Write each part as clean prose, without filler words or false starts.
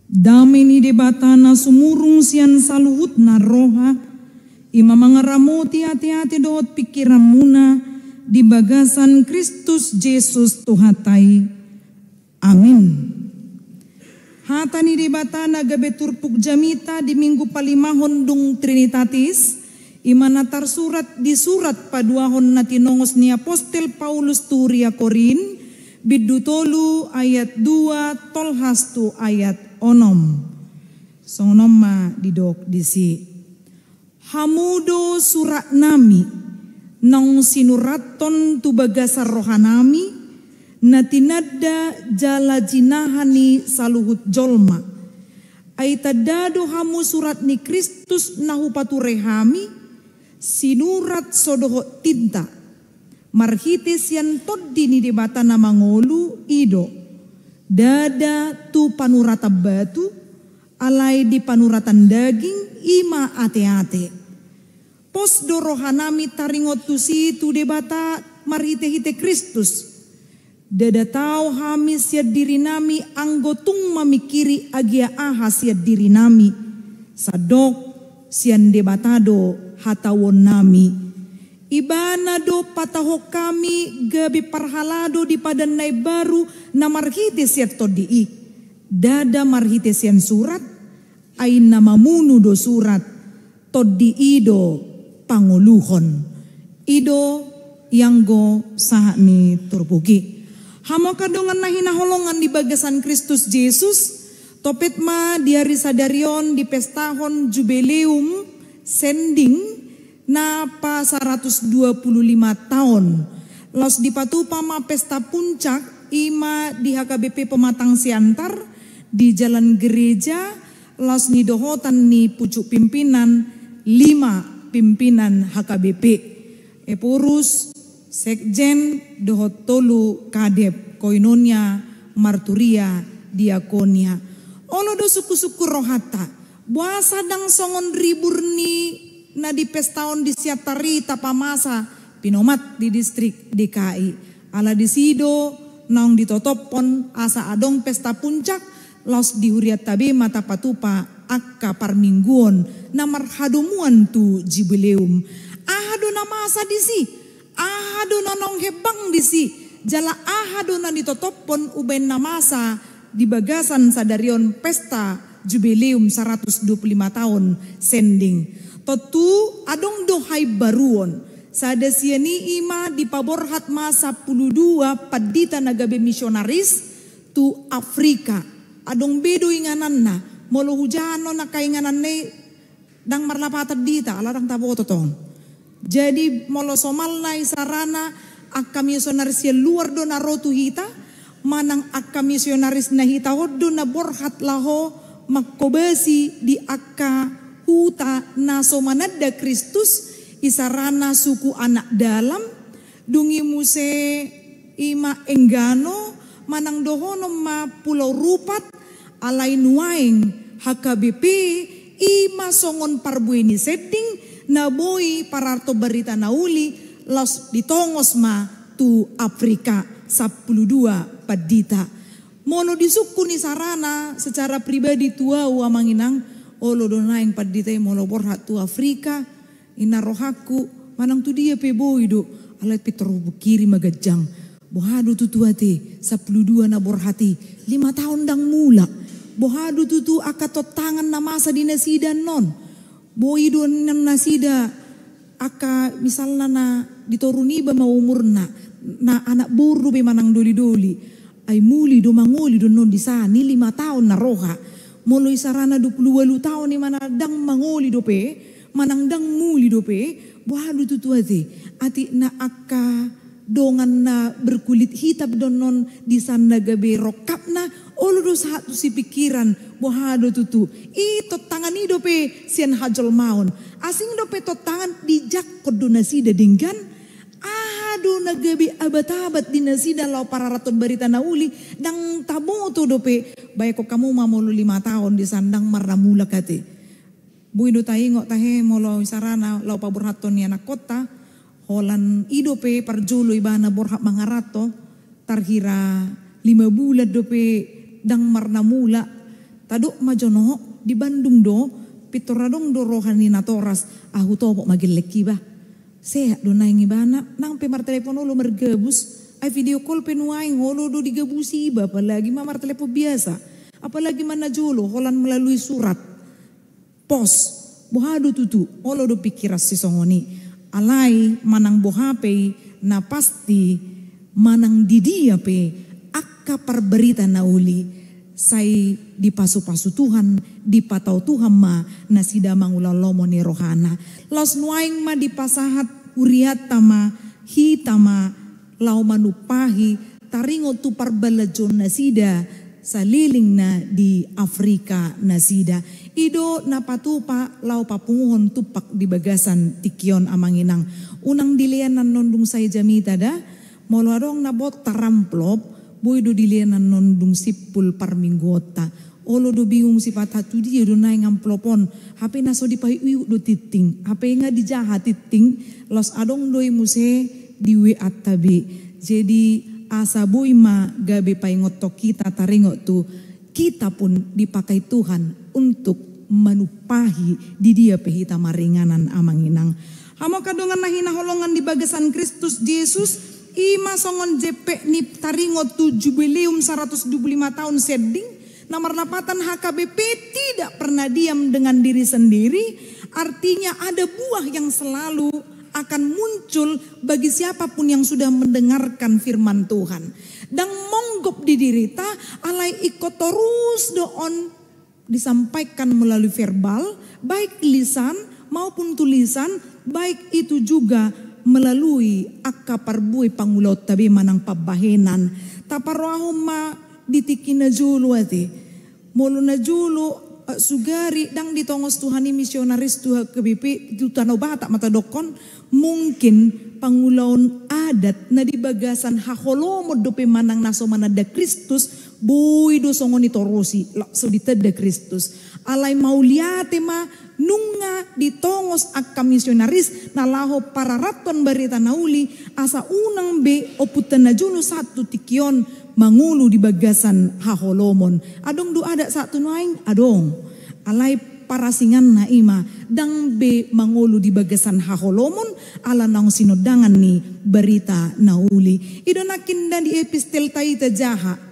Dami ni debatana sumurung sian saluhut na roha. Ima mangaramuti hati-hati doot pikiran muna di bagasan Kristus Yesus Tuhatai. Amin. Hata ni debatana gabe turpuk jamita di minggu palimahon dung Trinitatis. Imana tarsurat di surat paduahon na tinongos ni Apostel Paulus turia Korin. Bidutolu ayat 2 tolhastu ayat onom. Songonom ma didok disi. Hamudo surat nami nang sinuraton tu bagasar rohanami na tinadda jala jinahani saluhut jolma. Aitadado hamu surat ni Kristus nahupatu rehami sinurat sodoho tinta. Marhitis yan toddi ni debata na mangolu ido. Dada tu panurata batu alay di panuratan daging ima ate-ate. Pos dorohanami taringot tu si tu debata marhite-hite Kristus. Dada tau hami siad diri nami anggotung mamikiri agia aha siad diri nami. Sadok sian debatado hatawon nami. Ibana do patahok kami gabi parhalado di padanay baru na marhite siat todii. Dada marhite sian surat ay namamuno do surat todii do panguluhon. Ido yanggo saha ni turpugi. Hamo kadongan na hinaholongan di bagasan Kristus Yesus. Topet ma diari sadarion di pestahon jubileum sending na pa 125 tahun. Los dipatupa ma pesta puncak ima di HKBP Pematang Siantar di Jalan Gereja. Los nidohotan ni pucuk pimpinan 5 pimpinan HKBP. Epurus Sekjen dohot tolu kadep koinonia marturia diakonia. Olo do suku-suku rohata. Buah sadang songon ribur ni na di pestaon di siatari tapamasa pinomat di distrik DKI. Ala di sido naong ditotopon asa adong pesta puncak los di huriat tabe mata patupa akka parmingguon na marhadumuan tu jubileum. Ahado na masa disi, ahado na nong hebang disi, jala ahado na ditotopon uben na masa di bagasan sadarion pesta jubileum 125 tahun sending. Totu adong dohai baruon. Sada siani ima di paborhat masa 12 padita nagabe misionaris tu Afrika. Adong bedo inganan na. Molo hujano na kainganan ne dang marlapatad dita alarang tabo totong. Jadi molo somal na isarana akka misionaris ya luar do na rotu hita. Manang akka misionaris na hita hoddo na borhat laho makkobasi di akka huta na somanada Kristus isarana suku anak dalam dungi muse ima enggano manang dohono ma pulau rupat alay nuaing HKBP ima songon parbueni setting na boy pararto barita nauli los ditongos ma tu Afrika 12 padita. Mono disuku ni sarana secara pribadi tua manginang olo donaing padita molo borhat tu Afrika ina rohaku manang tu dia pe boy do alat petro bukiri magajang bohado tutuate 12 na borhati 5 tahun dang mula bohado tutu akatot tangan na masa di nasidan non boy do nan nasida aka misalna na ditoruni ba maumurna na anak buru be manang doli-doli ay muli do mangoli do non di sani 5 tahun na roha molo isarana 28 tahun ni manadang mangoli do pe manangdang muli do pe bohado tutuate ati na akka dongan na berkulit hitam donon di sana gabe rokap na olo do satu si pikiran bohado tutu ito tangan ido pe sian hajol maun asing do pe to tangan dijak kodonasi dadinggan ado na gabe abat-abat dinasi dalau para raton barita nauli dang tabo to do pe baik ko kamu mamolo 5 tahun di sandang marramula kate buido taingo tahe molo sarana lau pa borhaton ni anak kota holan idope parjolo ibana borhak mangarato tarhira 5 bulan dope dang marna mula Taduk majono di Bandung do pitoradong do rohani na toras ahu topo magileki ba. Sehat do naing ibana nang pemar telepon lo mergabus ay video call penuaing holo do digabusi iba apalagi mamar telepon biasa. Apalagi mana jolo holan melalui surat pos bohado tutu holo do pikiras si songoni alai manang bohape na pasti manang didia pe akka parberita na uli. Sai dipasu-pasu Tuhan, dipatau Tuhan ma nasida mangulalomo ni rohana. Los nuaing ma dipasahat uriata ma hitama lau manupahi taringo tu parbalajon nasida saliling na di Afrika nasida. Ido napatupa lau papunguhon tupak di bagasan tikion amanginang. Unang dilianan nondung say jamita da moloadong nabot taramplop boy do dilianan nondung sipul parminggota. Olo do bingung sifat hatu dia do naing amplopon. HP naso di pai uyu do titing. HP nga dijaha titing. Los adong doi muse di WA tabi. Jadi asa boy ma gabe pai ngotok kita taringot tu. Kita pun dipakai Tuhan untuk menupahi di dia pehita maringanan amanginang. Hamo kadongan nahina holongan di bagasan Kristus Yesus. Ima songon JP ni taringo tu jubileum 125 tahun seding. Namar napatan HKBP tidak pernah diam dengan diri sendiri. Artinya ada buah yang selalu akan muncul bagi siapapun yang sudah mendengarkan firman Tuhan. Dan monggop di dirita alai ikut terus doon disampaikan melalui verbal. Baik lisan maupun tulisan. Baik itu juga melalui akka parbui pangulot tabi manang pabahenan. Taparoahom ma ditiki na julu ati. Molo na julu sugari dang ditongos Tuhani misionaris tuha kebipi itu tanau bata mata dokon. Mungkin pangulaon adat na di bagasan haholomo dope manang naso manada Kristus. Bui do songon itorosi lakso diteda Kristus. Alay mauliate ma nunga ditongos akka misionaris nalaho para raton barita nauli asa unang be oputan na juno satu tikion mangulu di bagasan haholomon. Adong do ada satu naing adong. Alay parasingan na ima dang be mangulu di bagasan haholomon ala nang sinodangan ni barita nauli. Ido nakin dan di epistel taita jaha.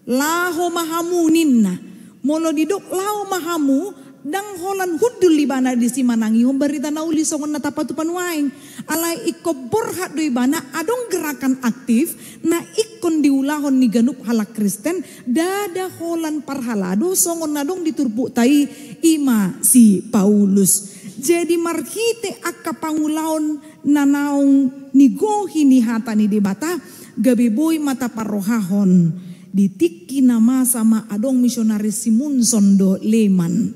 Laho mahamu ninna. Molo didok lao mahamu dang holan hudul libana di simanangi berita nauli songon natapatupan waing. Alai iko borhat do ibana adong gerakan aktif na ikon diulahon ni ganup halak Kristen dada holan parhalado songon nadong diturpu tai ima si Paulus. Jadi marhite akka pangulaon nanaong nigohi ni hata ni debata gabeboy mata parohahon. Ditiki nama sama adong misionaris Simunson do Leman.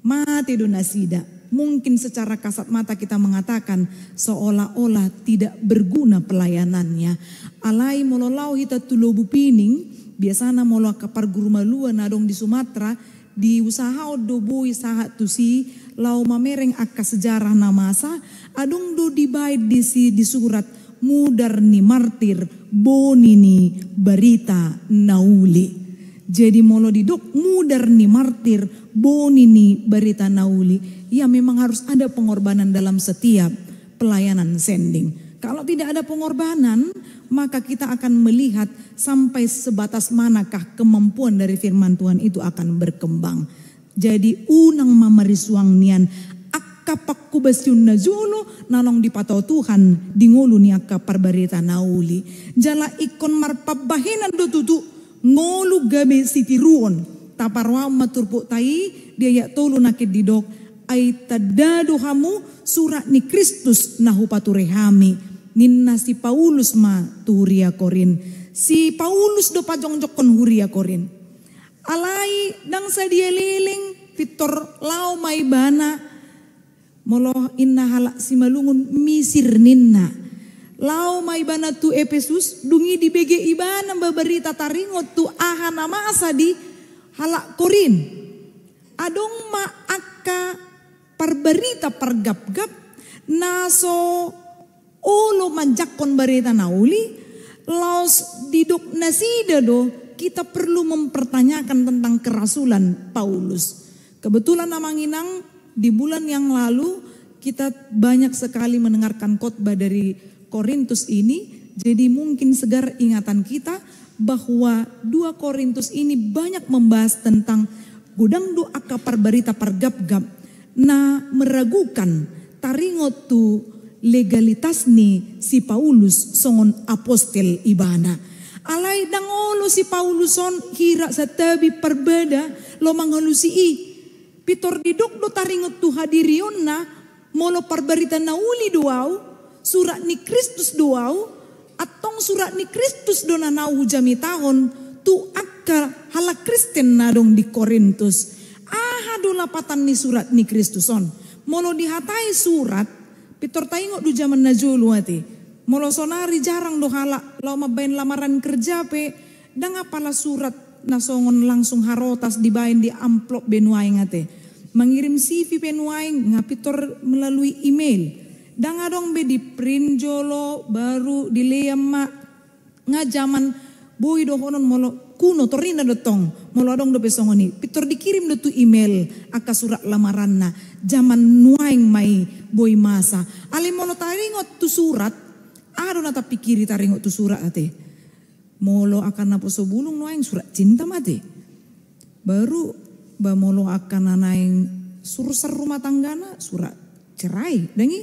Mati do nasida. Mungkin secara kasat mata kita mengatakan seolah-olah tidak berguna pelayanannya. Alai mololau hita tulobu pining. Biasana molo kapar guru malua nadong di Sumatera. Di usaha do bui sahat tusi. Lau mamereng akka sejarah namasa. Adong do dibaid di surat. Mudar ni martir boni ni barita nauli. Jadi molo didok mudar ni martir boni ni barita nauli. Ya memang harus ada pengorbanan dalam setiap pelayanan sending. Kalau tidak ada pengorbanan maka kita akan melihat sampai sebatas manakah kemampuan dari firman Tuhan itu akan berkembang. Jadi unang mamarisuang nian kapak kubasyun na jolo nanong dipatau Tuhan di ngulu ni akka parbarita nauli. Jala ikon marpabahenan do tutu ngolu gabe sitiruon taparwa maturpo tai dia ya tolu nakit didok ay tadado hamu surat ni Kristus nahupaturehami ninna si Paulus ma tuhuria korin. Si Paulus do pajongjokon huria korin. Alai dang sa dia liling pitor lau maibana molo inna halak si malungun misir ninna. Lau maibana tu Efesus dungi di BG ibana babarita taringot tu aha nama asa di halak Korin. Adong ma akka parbarita pargap-gap naso olo manjakon barita nauli. Laos didok nasida do kita perlu mempertanyakan tentang kerasulan Paulus. Kebetulan namanginang di bulan yang lalu kita banyak sekali mendengarkan khotbah dari Korintus ini. Jadi mungkin segar ingatan kita bahwa 2 Korintus ini banyak membahas tentang gudang doa kapar berita pargap-gap. Nah meragukan taringot tu legalitas ni si Paulus songon apostel ibana. Alay dangolo si Pauluson hira sa tabi perbeda lo manghalusi pitor diduk do taringot tu hadirion na molo parberita na uli doaw surat ni Kristus doaw atong surat ni Kristus do na nau jami tahon tu akka hala Kristen na dong di Korintus. Do lapatan ni surat ni Kristuson. Molo dihatai surat pitor taingot du zaman na julu ati. Molo sonari jarang do hala lau mabain lamaran kerja pe dang apala surat na songon langsung harotas dibain di amplop benuaing ate. Mengirim CV benuaing ngapitor melalui email. Dang adong be di print jolo baru di leama ngajaman boy do honon molo kuno torina dotong molo adong do besongoni pitor dikirim do tu email aka surat lamaran na zaman nuaing mai boy masa ale molo taringot tu surat ado na tapikiri taringot tu surat ate molo akan napo sobulung nuaing surat cinta mate baru ba molo akan nanaing surser rumah tanggana surat cerai dengi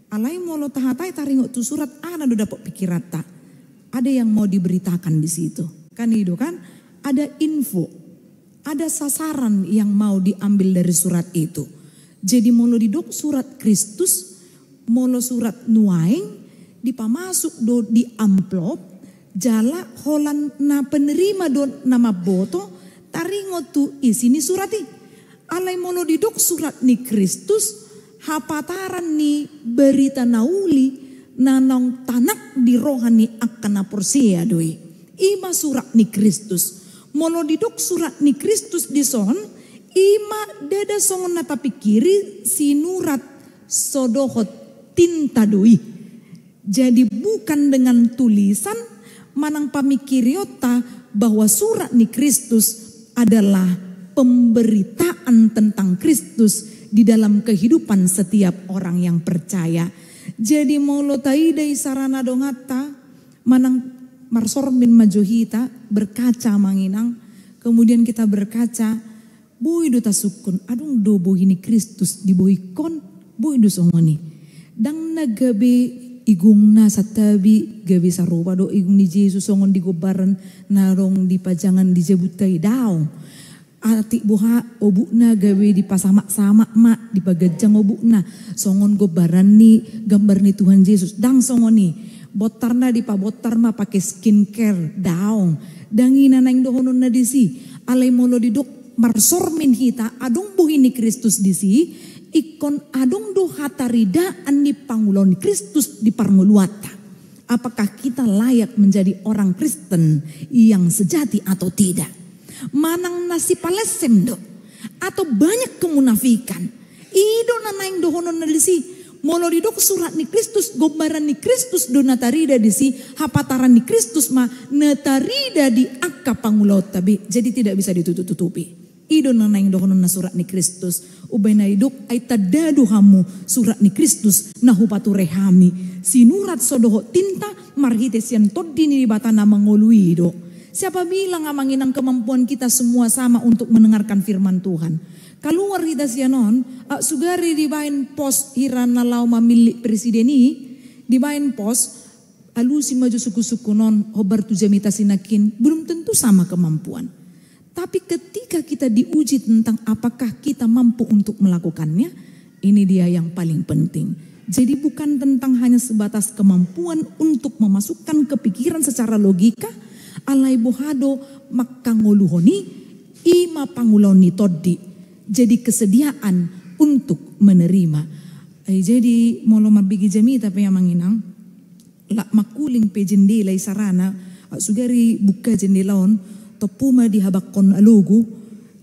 alai molo tahatai taringot tu surat ada do dapat pikiran tak ada yang mau diberitakan di situ kan itu kan ada info ada sasaran yang mau diambil dari surat itu jadi molo didok surat Kristus molo surat nuaing dipamasuk do di amplop jala holan na penerima do nama boto taringot tu isini surati alai molo didok surat ni Kristus hapataran ni berita nauli nanong tanak di rohani akan porsia doi. Ima surat ni Kristus. Molo diduk surat ni Kristus di son. Ima dada songon nata pikiri sinurat sodohot tinta doi. Jadi bukan dengan tulisan manang pamikiriota bahwa surat ni Kristus adalah pemberitaan tentang Kristus di dalam kehidupan setiap orang yang percaya. Jadi molo taidai sarana dongata manang marsor min majohita berkaca manginang. Kemudian kita berkaca boy do tasukun adung do boy ini Kristus di boy kon boy do songoni. Dang nagabe igungna satabi gabe sarupa do igung ni Yesus songon di gobaran narong di pajangan di jebutai daw. Ati buha obukna gawe di pasama-sama mak di pagajang obukna songon gobaran ni gambar ni Tuhan Yesus dang songon ni botarna di pabotar ma pakai skincare daong dangina naing dohonon na disi alai molo didok marsor min hita adong buhi ni Kristus disi ikon adong do hatarida ani pangulon Kristus di parmuluata. Apakah kita layak menjadi orang Kristen yang sejati atau tidak? Manang nasi palesem do atau banyak kemunafikan ido nanaing dohonon nadisi molo didok surat ni Kristus gobaran ni Kristus do natarida disi hapataran ni Kristus ma natarida di akka pangulot tabi jadi tidak bisa ditutup-tutupi ido nanaing dohonon na surat ni Kristus ubay na idok ay tadado hamu surat ni Kristus na hupatu rehami sinurat sodoho tinta marhites yan toddi ni bata na mangului do. Siapa bilang amanginang kemampuan kita semua sama untuk mendengarkan firman Tuhan. Keluar kita sianon, sugari dibain pos hirana lauma milik presideni, dibain pos, alusi maju suku-suku non, hobar tu jamita sinakin, belum tentu sama kemampuan. Tapi ketika kita diuji tentang apakah kita mampu untuk melakukannya, ini dia yang paling penting. Jadi bukan tentang hanya sebatas kemampuan untuk memasukkan kepikiran secara logika, alai bohado makangoluhoni ima panguloni toddi jadi kesediaan untuk menerima. Jadi molo mabigi jami tapi yang manginang la makuling pe jendela sarana sugari buka jendelaon topuma dihabakon alugu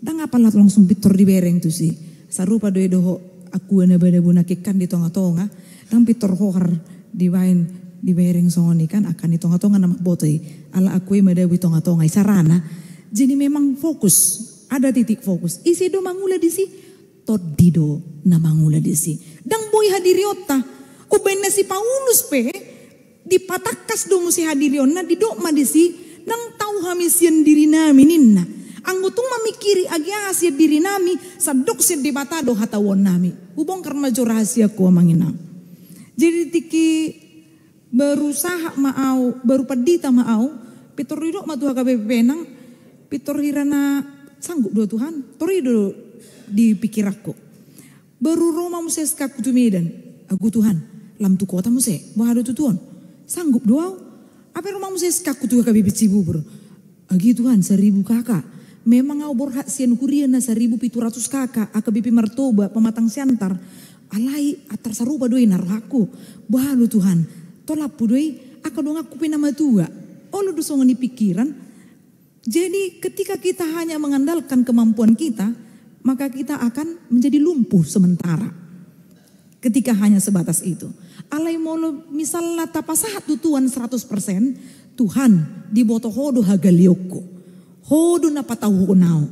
dang apalat langsung pitor di bereng tu si sarupa doho aku na bada bunakikan di tonga-tonga dang pitor hohar di bain di bereng songoni kan akan itonga-tonga nama botoi ala akui madawi tonga-tonga sarana. Jadi memang fokus, ada titik fokus. Isi do mangula di si todido na mangula di si. Dang boy hadiriota uben na si Paulus pe dipatakas do mo si hadirion na di do ma di si nang tahu hamisian diri namin inna. Anggutung mamikiri agi asia diri nami sadok si di batado hatawon nami. Ubong karena jo rahasia ko mangina. Jadi tiki berusaha maau, baru padita maau, pitor ridok matu HKBP penang, pitor hirana sanggup doa Tuhan, torido dipikir aku. Baru Roma muses kaku tu Medan, aku Tuhan, lam tu kota muse, bahado tu Tuhan, sanggup doa, apa Roma muses kaku tu HKBP Cibubur, agi Tuhan 1000 kakak, memang au borhak sian kuriana 1700 kakak, HKBP Martoba, pematang siantar, alai atar sarupa doi narohaku, bahado Tuhan, tolap pudoi, aku dong aku pinama tua. Olo dosongan di pikiran. Jadi ketika kita hanya mengandalkan kemampuan kita, maka kita akan menjadi lumpuh sementara. Ketika hanya sebatas itu. Alai molo misalnya tapasahat tutuan 100%, Tuhan diboto hodo hagalioko. Hodo na patahu nao.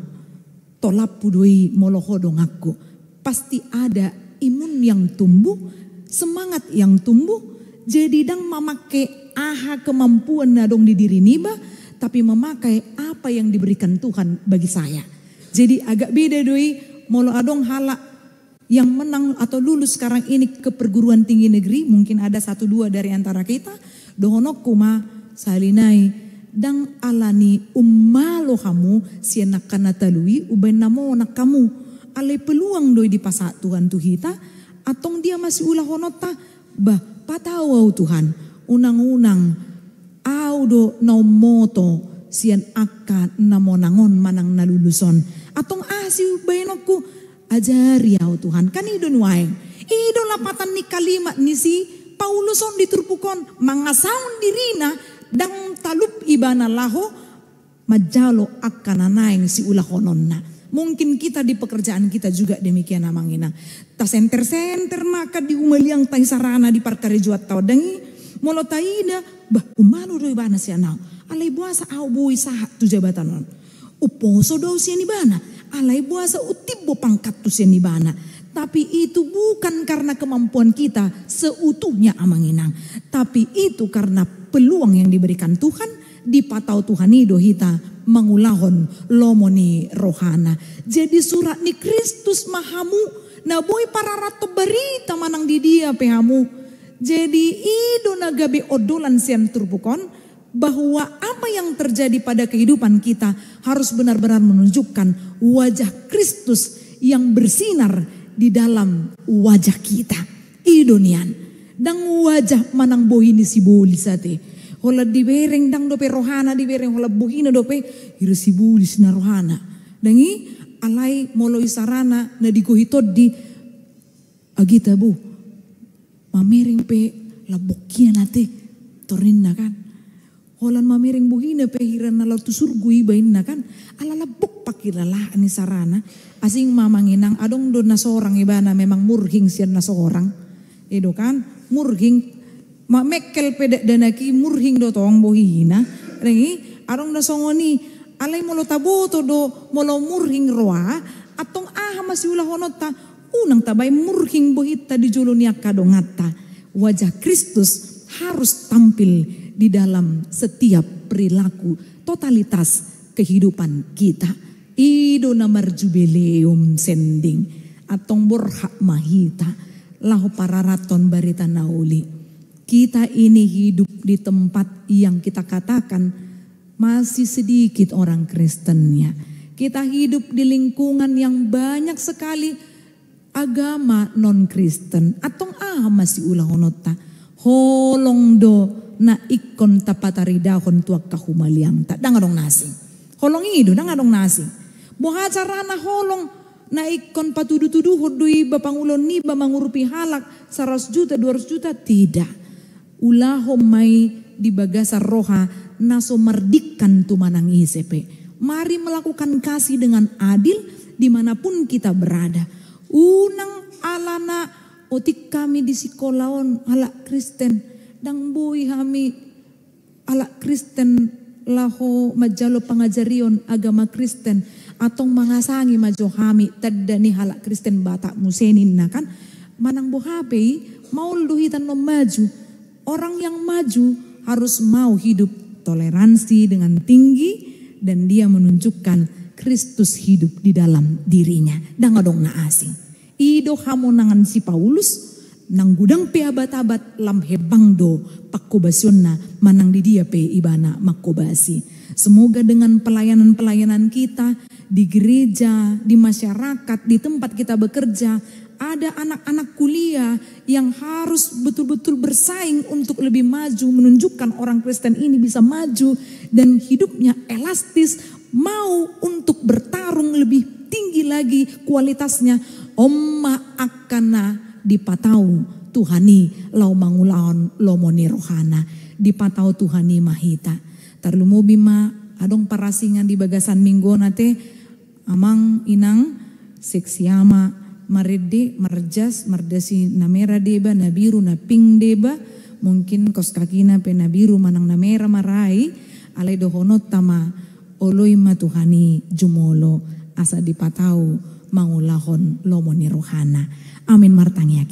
Tolap pudoi molo hodo ngaku. Pasti ada imun yang tumbuh, semangat yang tumbuh. Jadi dang memakai aha kemampuan nadong di diri niba, tapi memakai apa yang diberikan Tuhan bagi saya. Jadi agak beda doi, molo adong hala yang menang atau lulus sekarang ini ke perguruan tinggi negeri, mungkin ada 1-2 dari antara kita, dohonok kuma salinai dang alani ummalo kamu sienak kana talui uben namo nak kamu alai peluang doi di pasak Tuhan tuhita, atong dia masih ulah honota bah patawau Tuhan, unang-unang audo naumoto sian akan namonangon manang naluluson. Atong asiu bayanokku ajari au Tuhan. Kan idon waeng. Idon lapatan ni kalimat ni si Pauluson diturpukon mangasaun dirina dang talup ibana laho majalo akan nanaing si ulah hononna. Mungkin kita di pekerjaan kita juga demikian amangina. Ta senter-senter maka di umaliang tay sarana di parkare juat tau dangi. Molo taida bah umalo doi bana si anau. Alai buasa au bui sahat tu jabatan non. Uposo do si bana. Alai buasa utibo pangkat tu si bana. Tapi itu bukan karena kemampuan kita seutuhnya amanginang. Tapi itu karena peluang yang diberikan Tuhan. Di patau Tuhan ido hita mangulahon lomoni rohana. Jadi surat ni Kristus mahamu na boy para rato barita manang di dia pehamu. Jadi ido nagabe odolan sian turbukon bahwa apa yang terjadi pada kehidupan kita harus benar-benar menunjukkan wajah Kristus yang bersinar di dalam wajah kita. Idonian dang wajah manang bohini si boli sate. Hola di bereng dang dope rohana di bereng hola buhina dope hirsibulis na rohana. Dangi alai moloi sarana na digohitod di agita bu. Mamering pe labokia nate torin na kan. Holan mamering buhina pe hiran na lautusur guibain na kan. Ala labok pakilala ni sarana. Asing mamanginang adong do na seorang ibana memang murhing sian na seorang. Edo kan murhing ma mekel pedek danaki murhing do tong bohina rengi arong na songoni alai molo taboto do molo murhing roa atong aha masih ulah honota unang tabay murhing bohita di julunia kadongata. Wajah Kristus harus tampil di dalam setiap perilaku totalitas kehidupan kita. Ido namar jubileum sending atong borhak mahita lahu pararaton barita nauli. Kita ini hidup di tempat yang kita katakan masih sedikit orang Kristennya. Kita hidup di lingkungan yang banyak sekali agama non-Kristen. Atong masih ulah honota. Holong do na ikon tapataridahon tuak kahumaliang. Tak dangadong nasi. Holong ido dangadong nasi. Buha carana holong na ikon patudu-tudu hodui bapangulon ni bamangurupi halak 100 juta 200 juta tidak. Ulahom may di bagasa roha naso mardikan tumanang isepe. Mari melakukan kasih dengan adil dimanapun kita berada. Unang alana otik kami di sikolaon ala Kristen. dang bui hami ala Kristen laho majalo pangajarion agama Kristen atong mangasangi majo hami tadda ni hala Kristen bata musenin na kan manang bohape mau luhitan no maju. Orang yang maju harus mau hidup toleransi dengan tinggi dan dia menunjukkan Kristus hidup di dalam dirinya. Dan ngadong na asing. Ido hamonangan si Paulus nang gudang pe abat-abat lam hebang do pakobasyon na manang di dia pe ibana makobasi. Semoga dengan pelayanan-pelayanan kita di gereja, di masyarakat, di tempat kita bekerja, ada anak-anak kuliah yang harus betul-betul bersaing untuk lebih maju, menunjukkan orang Kristen ini bisa maju dan hidupnya elastis, mau untuk bertarung lebih tinggi lagi kualitasnya. Omma akana dipatau Tuhani lau mangulaon lomoni rohana, dipatau Tuhani mahita. Tarlumo bima adong parasingan di bagasan minggu nate amang inang seksiama marede marjas mardasi namera deba nabiru na ping deba mungkin kos kakina pe nabiru manang namera marai alai dohonot tama oloi matuhani jumolo asa dipatau mangulahon lomoni rohana. Amin martangiaki.